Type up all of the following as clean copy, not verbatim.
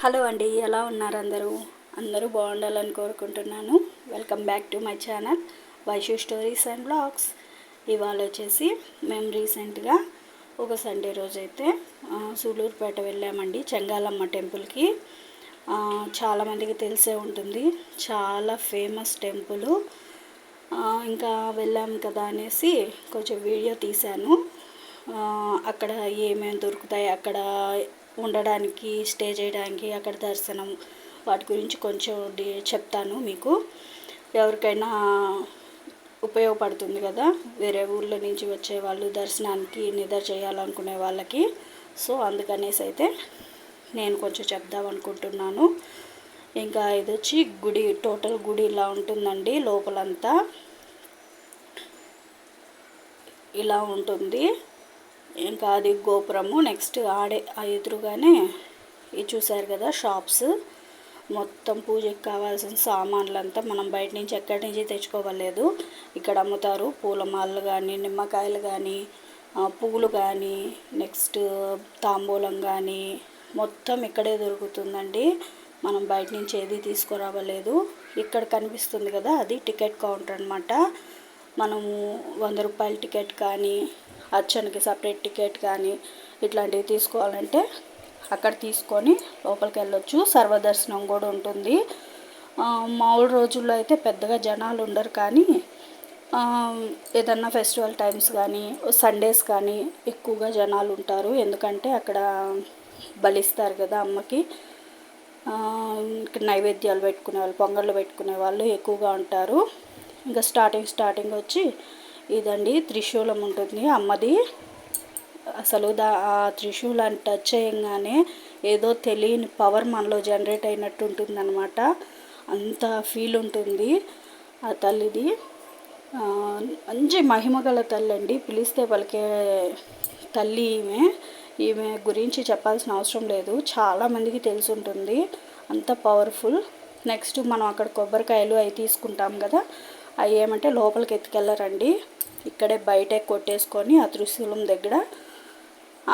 Hello అండి, ఎలా ఉన్నారు అందరూ? అందరూ బాగుండాలని కోరుకుంటున్నాను. Welcome back to my channel Vaishu stories and blogs. ఇవాళ వచ్చేసి మేము రీసెంట్గా ఒక సండే రోజైతే సూలూరుపేట వెళ్ళామండి, చెంగాలమ్మ టెంపుల్కి. చాలామందికి తెలిసే ఉంటుంది, చాలా ఫేమస్ టెంపుల్. ఇంకా వెళ్ళాం కదా అనేసి కొంచెం వీడియో తీశాను. అక్కడ ఏమేమి దొరుకుతాయి, అక్కడ ఉండడానికి, స్టే చేయడానికి, అక్కడ దర్శనం, వాటి గురించి కొంచెం చెప్తాను మీకు. ఎవరికైనా ఉపయోగపడుతుంది కదా, వేరే ఊళ్ళో నుంచి వచ్చే వాళ్ళు దర్శనానికి నిద్ర చేయాలనుకునే వాళ్ళకి. సో అందుకనేసి అయితే నేను కొంచెం చెప్దాం అనుకుంటున్నాను. ఇంకా ఇది వచ్చి గుడి, టోటల్ గుడి ఇలా ఉంటుందండి. లోపలంతా ఇలా ఉంటుంది. ఇంకా అది గోపురము. నెక్స్ట్ ఎదురుగానే ఇది చూసారు కదా షాప్స్. మొత్తం పూజకి కావాల్సిన సామాన్లంతా మనం బయట నుంచి ఎక్కడి నుంచి తెచ్చుకోవలేదు, ఇక్కడ అమ్ముతారు. పూలమాలలు కానీ, నిమ్మకాయలు కానీ, పువ్వులు కానీ, నెక్స్ట్ తాంబూలం కానీ మొత్తం ఇక్కడే దొరుకుతుందండి. మనం బయట నుంచి ఏది తీసుకురావలేదు. ఇక్కడ కనిపిస్తుంది కదా, అది టికెట్ కౌంటర్ అనమాట. మనము 100 రూపాయల టికెట్ కానీ, అర్చనకి సపరేట్ టికెట్ కానీ ఇట్లాంటివి తీసుకోవాలంటే అక్కడ తీసుకొని లోపలికి వెళ్ళొచ్చు. సర్వదర్శనం కూడా ఉంటుంది. మామూలు రోజుల్లో అయితే పెద్దగా జనాలు ఉండరు, కానీ ఏదన్నా ఫెస్టివల్ టైమ్స్ కానీ, సండేస్ కానీ ఎక్కువగా జనాలు ఉంటారు. ఎందుకంటే అక్కడ బలిస్తారు కదా అమ్మకి. నైవేద్యాలు పెట్టుకునే వాళ్ళు, పొంగళ్ళు పెట్టుకునే వాళ్ళు ఎక్కువగా ఉంటారు. ఇంకా స్టార్టింగ్ వచ్చి ఇదండి, త్రిశూలం ఉంటుంది అమ్మది. అసలు ఆ త్రిశూలాన్ని టచ్ చేయగానే ఏదో తెలియని పవర్ మనలో జనరేట్ అయినట్టు ఉంటుందన్నమాట. అంత ఫీల్ ఉంటుంది ఆ తల్లిది. మంచి మహిమగల తల్లి అండి, పిలిస్తే పలికే తల్లి ఈమె. ఈమె గురించి చెప్పాల్సిన అవసరం లేదు, చాలామందికి తెలిసి ఉంటుంది, అంత పవర్ఫుల్. నెక్స్ట్ మనం అక్కడ కొబ్బరికాయలు అవి తీసుకుంటాం కదా, అవి ఏమంటే లోపలికి ఎత్తుకెళ్ళరండి, ఇక్కడే బయటే కొట్టేసుకొని ఆ త్రిశూలం దగ్గర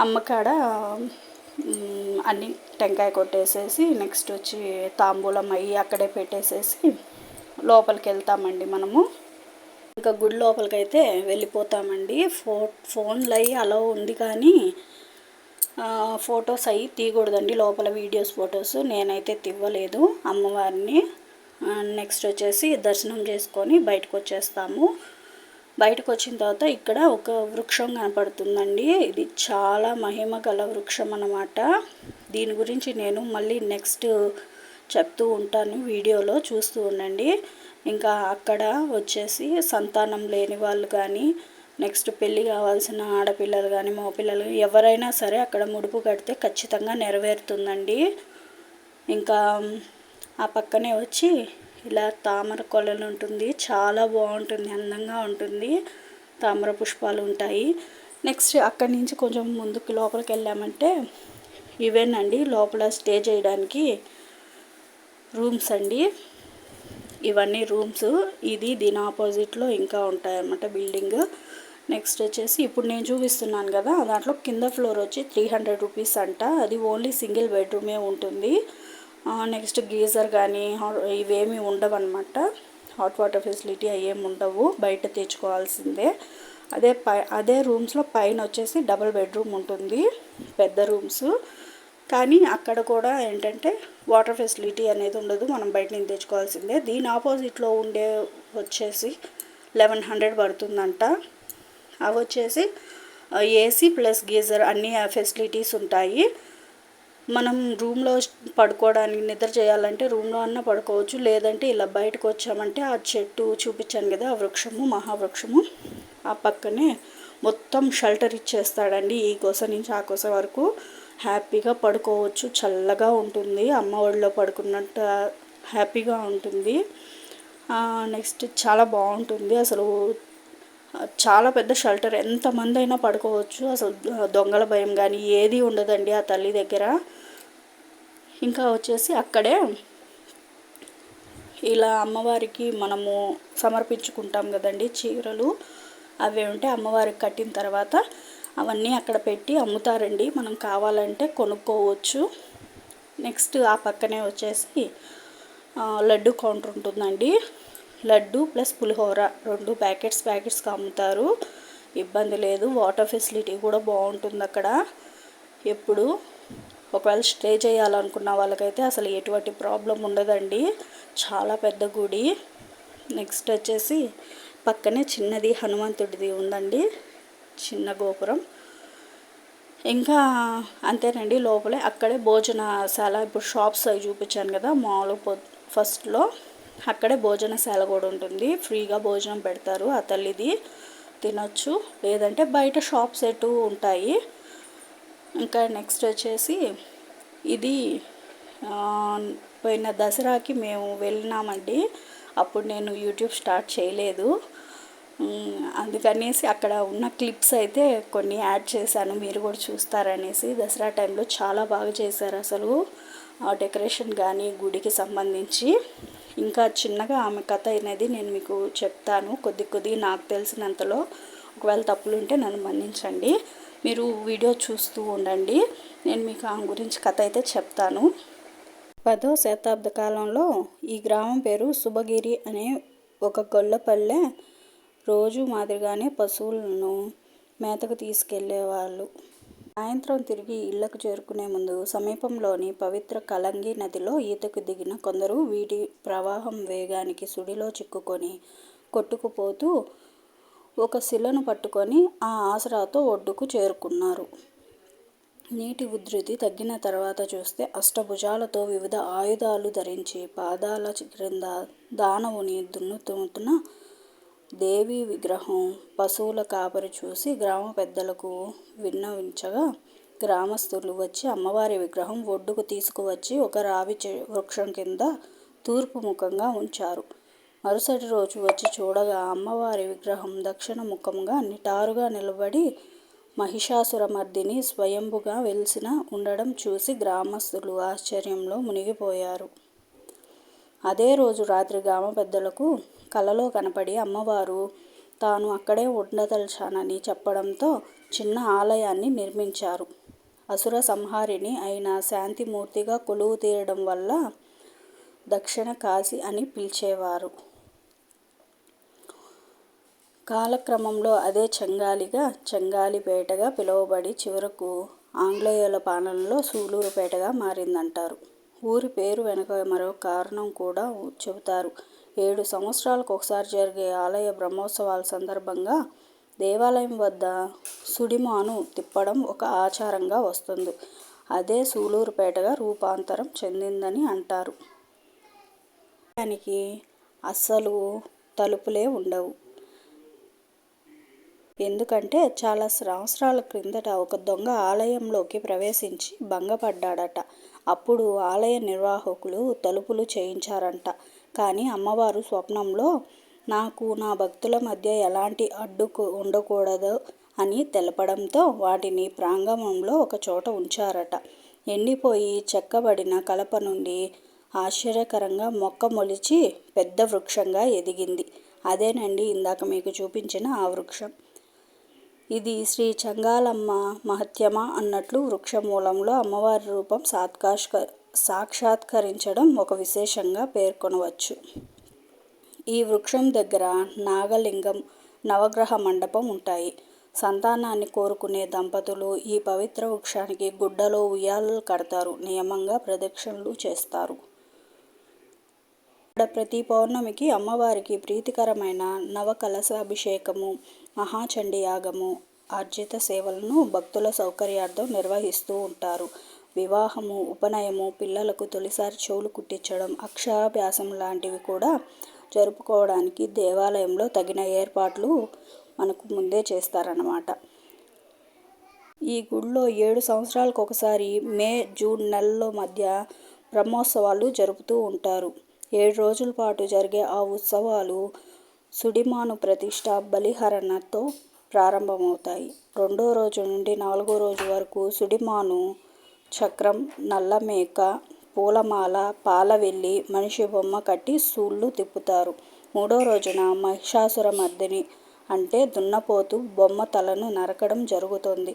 అమ్మకాడ అన్ని టెంకాయ కొట్టేసేసి, నెక్స్ట్ వచ్చి తాంబూలం అయ్యి అక్కడే పెట్టేసేసి లోపలికి వెళ్తామండి మనము. ఇంకా గుడి లోపలికి అయితే వెళ్ళిపోతామండి. ఫోన్లు అయ్యి అలా ఉంది, కానీ ఫొటోస్ అవి తీయకూడదండి లోపల, వీడియోస్ ఫొటోస్ నేనైతే తివ్వలేదు అమ్మవారిని. నెక్స్ట్ వచ్చేసి దర్శనం చేసుకొని బయటకు వచ్చేస్తాము. బయటకు వచ్చిన తర్వాత ఇక్కడ ఒక వృక్షం కనపడుతుందండి. ఇది చాలా మహిమ గల వృక్షం అన్నమాట. దీని గురించి నేను మళ్ళీ నెక్స్ట్ చెప్తూ ఉంటాను, వీడియోలో చూస్తూ ఉండండి. ఇంకా అక్కడ వచ్చేసి సంతానం లేని వాళ్ళు కానీ, నెక్స్ట్ పెళ్ళి కావాల్సిన ఆడపిల్లలు కానీ, మగపిల్లలు ఎవరైనా సరే అక్కడ ముడుపు కడితే ఖచ్చితంగా నెరవేరుతుందండి. ఇంకా ఆ పక్కనే వచ్చి ఇలా తామర కొలను ఉంటుంది, చాలా బాగుంటుంది, అందంగా ఉంటుంది, తామర పుష్పాలు ఉంటాయి. నెక్స్ట్ అక్కడి నుంచి కొంచెం ముందుకు లోపలికి వెళ్ళామంటే ఇవేనండి లోపల స్టే చేయడానికి రూమ్స్ అండి. ఇవన్నీ రూమ్స్. దీని ఆపోజిట్లో ఇంకా ఉంటాయన్నమాట బిల్డింగ్. నెక్స్ట్ వచ్చేసి ఇప్పుడు నేను చూపిస్తున్నాను కదా, దాంట్లో కింద ఫ్లోర్ వచ్చి 300 రూపీస్ అంట. అది ఓన్లీ సింగిల్ బెడ్రూమే ఉంటుంది. నెక్స్ట్ గీజర్ కానీ ఇవేమీ ఉండవు అనమాట. హాట్ వాటర్ ఫెసిలిటీ అవేమి ఉండవు, బయట తెచ్చుకోవాల్సిందే. అదే రూమ్స్లో పైన వచ్చేసి డబుల్ బెడ్రూమ్ ఉంటుంది, పెద్ద రూమ్స్. కానీ అక్కడ కూడా ఏంటంటే వాటర్ ఫెసిలిటీ అనేది ఉండదు, మనం బయట నుంచి తెచ్చుకోవాల్సిందే. దీని ఆపోజిట్లో ఉండే వచ్చేసి 1100 పడుతుందంట. అవి వచ్చేసి ఏసీ ప్లస్ గీజర్ అన్ని ఫెసిలిటీస్ ఉంటాయి. మనం రూమ్లో పడుకోవడానికి, నిద్ర చేయాలంటే రూమ్లో అన్నా పడుకోవచ్చు, లేదంటే ఇలా బయటకు వచ్చామంటే ఆ చెట్టు చూపించాను కదా, ఆ వృక్షము, మహావృక్షము, ఆ పక్కనే మొత్తం షెల్టర్ ఇచ్చేస్తాడండి. ఈ కొస నుంచి ఆ కొస వరకు హ్యాపీగా పడుకోవచ్చు, చల్లగా ఉంటుంది, అమ్మ ఒడిలో పడుకున్నట్టు హ్యాపీగా ఉంటుంది. నెక్స్ట్ చాలా బాగుంటుంది అసలు, చాలా పెద్ద షెల్టర్, ఎంతమంది అయినా పడుకోవచ్చు. అసలు దొంగల భయం కానీ ఏది ఉండదండి ఆ తల్లి దగ్గర. ఇంకా వచ్చేసి అక్కడే ఇలా అమ్మవారికి మనము సమర్పించుకుంటాం కదండి చీరలు, అవి ఉంటే అమ్మవారికి కట్టిన తర్వాత అవన్నీ అక్కడ పెట్టి అమ్ముతారండి. మనం కావాలంటే కొనుక్కోవచ్చు. నెక్స్ట్ ఆ పక్కనే వచ్చేసి లడ్డు కౌంటర్ ఉంటుందండి. లడ్డు ప్లస్ పులిహోర 2 ప్యాకెట్స్గా అమ్ముతారు. ఇబ్బంది లేదు. వాటర్ ఫెసిలిటీ కూడా బాగుంటుంది అక్కడ. ఎప్పుడు ఒకవేళ స్టే చేయాలనుకున్న వాళ్ళకైతే అసలు ఎటువంటి ప్రాబ్లం ఉండదండి. చాలా పెద్ద గుడి. నెక్స్ట్ వచ్చేసి పక్కనే చిన్నది హనుమంతుడిది ఉందండి, చిన్న గోపురం. ఇంకా అంతేనండి. లోపలే అక్కడే భోజనశాల, ఇప్పుడు షాప్స్ అవి చూపించాను కదా మాల్ ఫస్ట్లో, అక్కడే భోజనశాల కూడా ఉంటుంది. ఫ్రీగా భోజనం పెడతారు. ఆ తల్లిది తినొచ్చు, లేదంటే బయట షాప్స్ ఎటు ఉంటాయి. ఇంకా నెక్స్ట్ వచ్చేసి ఇది పోయిన దసరాకి మేము వెళ్ళినామండి. అప్పుడు నేను యూట్యూబ్ స్టార్ట్ చేయలేదు, అందుకనేసి అక్కడ ఉన్న క్లిప్స్ అయితే కొన్ని యాడ్ చేశాను, మీరు కూడా చూస్తారనేసి. దసరా టైంలో చాలా బాగా చేశారు అసలు డెకరేషన్ కానీ గుడికి సంబంధించి. ఇంకా చిన్నగా ఆమె కథ అనేది నేను మీకు చెప్తాను, కొద్ది నాకు తెలిసినంతలో. ఒకవేళ తప్పులు ఉంటే నన్ను మన్నించండి. మీరు వీడియో చూస్తూ ఉండండి, నేను మీకు ఆమె గురించి కథ అయితే చెప్తాను. 10వ శతాబ్ద కాలంలో ఈ గ్రామం పేరు శుభగిరి అనే ఒక గొల్లపల్లె. రోజు మాదిరిగానే పశువులను మేతకు తీసుకెళ్లేవాళ్ళు. సాయంత్రం తిరిగి ఇళ్లకు చేరుకునే ముందు సమీపంలోని పవిత్ర కలంగి నదిలో ఈతకు దిగిన కొందరు వీటి ప్రవాహం వేగానికి సుడిలో చిక్కుకొని కొట్టుకుపోతూ ఒక శిలను పట్టుకొని ఆ ఆసరాతో ఒడ్డుకు చేరుకున్నారు. నీటి ఉధృతి తగ్గిన తర్వాత చూస్తే అష్టభుజాలతో వివిధ ఆయుధాలు ధరించి పాదాల క్రింద దానవుని దున్నుతున్న దేవి విగ్రహం పశువుల కాపరి చూసి గ్రామ పెద్దలకు విన్నవించగా గ్రామస్తులు వచ్చి అమ్మవారి విగ్రహం ఒడ్డుకు తీసుకువచ్చి ఒక రావి వృక్షం కింద తూర్పు ముఖంగా ఉంచారు. మరుసటి రోజు వచ్చి చూడగా అమ్మవారి విగ్రహం దక్షిణ ముఖంగా నిటారుగా నిలబడి మహిషాసురమర్దిని స్వయంభుగా వెలిసిన ఉండడం చూసి గ్రామస్తులు ఆశ్చర్యంలో మునిగిపోయారు. అదే రోజు రాత్రి గ్రామ పెద్దలకు కలలో కనపడి అమ్మవారు తాను అక్కడే ఉండదలిచానని చెప్పడంతో చిన్న ఆలయాన్ని నిర్మించారు. అసుర సంహారిణి అయిన శాంతిమూర్తిగా కొలువు తీరడం వల్ల దక్షిణ కాశీ అని పిలిచేవారు. కాలక్రమంలో అదే చెంగాలిపేటగా పిలువబడి చివరకు ఆంగ్లేయుల పాలనలో సూలూరుపేటగా మారిందంటారు. ఊరి పేరు వెనుక మరో కారణం కూడా చెబుతారు. 7 సంవత్సరాలకు ఒకసారి జరిగే ఆలయ బ్రహ్మోత్సవాల సందర్భంగా దేవాలయం వద్ద సుడిమాను తిప్పడం ఒక ఆచారంగా వస్తుంది. అదే సూలూరుపేటగా రూపాంతరం చెందిందని అంటారు. దానికి అస్సలు తలుపులే ఉండవు. ఎందుకంటే చాలా సంవత్సరాల క్రిందట ఒక దొంగ ఆలయంలోకి ప్రవేశించి భంగపడ్డాడట. అప్పుడు ఆలయ నిర్వాహకులు తలుపులు చేయించారంట. కానీ అమ్మవారు స్వప్నంలో నాకు నా భక్తుల మధ్య ఎలాంటి అడ్డు ఉండకూడదు అని తెలపడంతో వాటిని ప్రాంగణంలో ఒక చోట ఉంచారట. ఎండిపోయి చెక్కబడిన కలప నుండి ఆశ్చర్యకరంగా మొక్క మొలిచి పెద్ద వృక్షంగా ఎదిగింది. అదేనండి ఇందాక మీకు చూపించిన ఆ వృక్షం. ఇది శ్రీ చెంగాలమ్మ మహత్యమా అన్నట్లు వృక్షమూలంలో అమ్మవారి రూపం సాక్షాత్కరించడం ఒక విశేషంగా పేర్కొనవచ్చు. ఈ వృక్షం దగ్గర నాగలింగం, నవగ్రహ మండపం ఉంటాయి. సంతానాన్ని కోరుకునే దంపతులు ఈ పవిత్ర వృక్షానికి గుడ్డలో ఉయ్యాలలు కడతారు, నియమంగా ప్రదక్షిణలు చేస్తారు. ఇక్కడ ప్రతి పౌర్ణమికి అమ్మవారికి ప్రీతికరమైన నవకలశాభిషేకము, మహాచండీ యాగము, ఆర్జిత సేవలను భక్తుల సౌకర్యార్థం నిర్వహిస్తూ ఉంటారు. వివాహము, ఉపనయము, పిల్లలకు తొలిసారి చెవులు కుట్టించడం, అక్షరాభ్యాసం లాంటివి కూడా జరుపుకోవడానికి దేవాలయంలో తగిన ఏర్పాట్లు మనకు ముందే చేస్తారన్నమాట. ఈ గుడిలో 7 సంవత్సరాలకు ఒకసారి మే, జూన్ నెలల మధ్య బ్రహ్మోత్సవాలు జరుపుతూ ఉంటారు. 7 రోజుల పాటు జరిగే ఆ ఉత్సవాలు సుడిమాను ప్రతిష్ఠ, బలిహరణతో ప్రారంభమవుతాయి. 2వ రోజు నుండి 4వ రోజు వరకు సుడిమాను చక్రం, నల్లమేక, పూలమాల, పాలవెల్లి, మనిషి బొమ్మ కట్టి సూళ్లు తిప్పుతారు. 3వ రోజున మహిషాసురమర్దిని అంటే దున్నపోతు బొమ్మ తలను నరకడం జరుగుతుంది.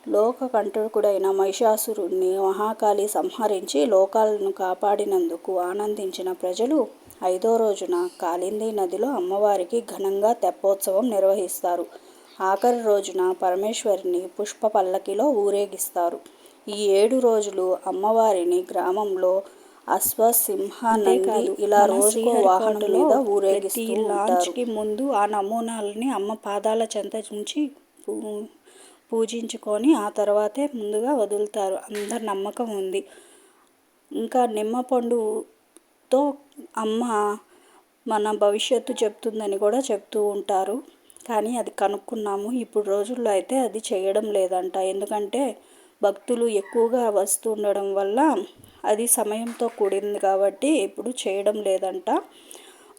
లోకకంటకుడైన మహిషాసురుణ్ణి మహాకాళి సంహరించి లోకాలను కాపాడినందుకు ఆనందించిన ప్రజలు 5వ రోజున కాళింది నదిలో అమ్మవారికి ఘనంగా తెప్పోత్సవం నిర్వహిస్తారు. ఆఖరి రోజున పరమేశ్వరిని పుష్ప పల్లకిలో ఊరేగిస్తారు. ఈ 7 రోజులు అమ్మవారిని గ్రామంలో అశ్వసింహ నంది ఇలా రోజుకో వాహనం మీద ఊరేగిస్తూ లాంచ్కి ముందు ఆ నమూనాలని అమ్మ పాదాల చెంత నుంచి పూజించుకొని ఆ తర్వాతే ముందుగా వదులుతారు. అందరి నమ్మకం ఉంది. ఇంకా నిమ్మపండుతో అమ్మ మన భవిష్యత్తు చెప్తుందని కూడా చెప్తూ ఉంటారు. కానీ అది కనుక్కున్నాము. ఇప్పుడు రోజుల్లో అయితే అది చేయడం లేదంట. ఎందుకంటే భక్తులు ఎక్కువగా వస్తూ ఉండడం వల్ల అది సమయంతో కూడింది కాబట్టి ఇప్పుడు చేయడం లేదంట.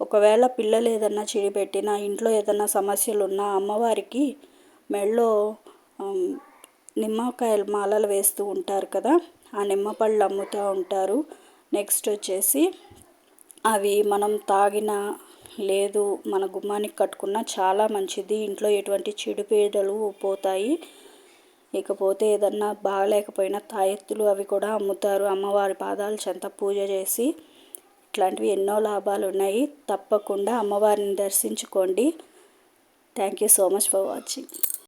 ఒకవేళ పిల్లలు ఏదన్నా చిడిపెట్టినా ఇంట్లో ఏదైనా సమస్యలు ఉన్నా అమ్మవారికి మెడలో నిమ్మకాయల మాలలు వేస్తూ ఉంటారు కదా, ఆ నిమ్మపళ్ళు అమ్ముతూ ఉంటారు. నెక్స్ట్ వచ్చేసి అవి మనం తాగిన లేదు మన గుమ్మానికి కట్టుకున్న చాలా మంచిది. ఇంట్లో ఎటువంటి చెడుపేదలు పోతాయి. ఇకపోతే ఏదన్నా బాగలేకపోయినా తాయెత్తులు అవి కూడా అమ్ముతారు అమ్మవారి పాదాల చెంత పూజ చేసి. ఇట్లాంటివి ఎన్నో లాభాలు ఉన్నాయి. తప్పకుండా అమ్మవారిని దర్శించుకోండి. Thank you so much for watching.